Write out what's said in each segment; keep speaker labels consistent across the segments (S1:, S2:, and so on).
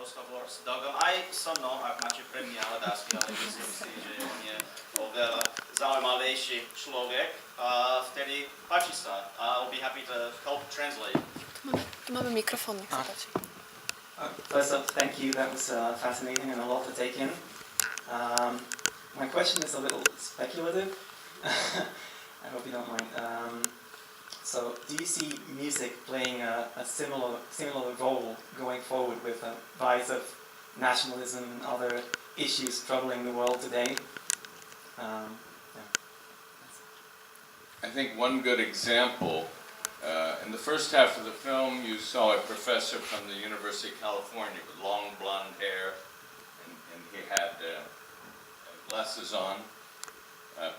S1: rozhovor s Dougom, aj so mnou, ak máte pre mňa otázky, ale myslím si, že on je oveľa zaujímavejší človek. Vtedy páči sa. I'll be happy to help translate.
S2: Máme mikrofón, nech sa páči.
S3: First up, thank you. That was fascinating and a lot to take in. My question is a little speculative. I hope you don't mind. So, do you see music playing a similar role going forward with the rise of nationalism and other issues troubling the world today?
S4: I think one good example, in the first half of the film, you saw a professor from the University of California with long blonde hair, and he had glasses on.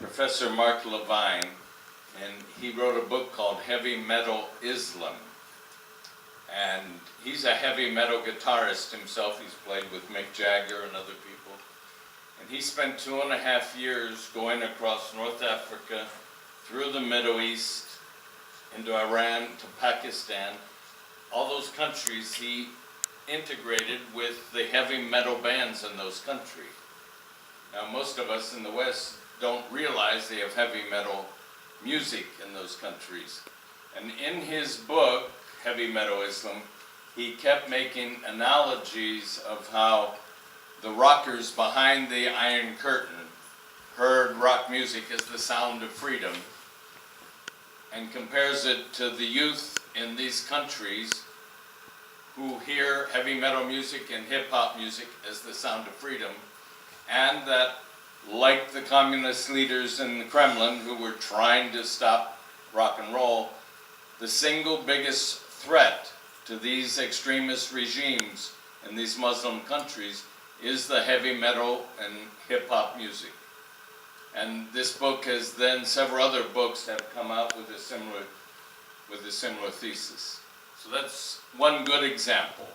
S4: Professor Mark Levine, and he wrote a book called Heavy Metal Islam. And he's a heavy metal guitarist himself. He's played with Mick Jagger and other people. And he spent 2.5 years going across North Africa, through the Middle East, into Iran, to Pakistan. All those countries he integrated with the heavy metal bands in those countries. Now, most of us in the West don't realize they have heavy metal music in those countries. And in his book, Heavy Metal Islam, he kept making analogies of how the rockers behind the Iron Curtain heard rock music as the sound of freedom, and compares it to the youth in these countries who hear heavy metal music and hip-hop music as the sound of freedom, and that, like the communist leaders in the Kremlin who were trying to stop rock and roll, the single biggest threat to these extremist regimes in these Muslim countries is the heavy metal and hip-hop music. And this book has then, several other books have come out with a similar thesis. So that's one good example.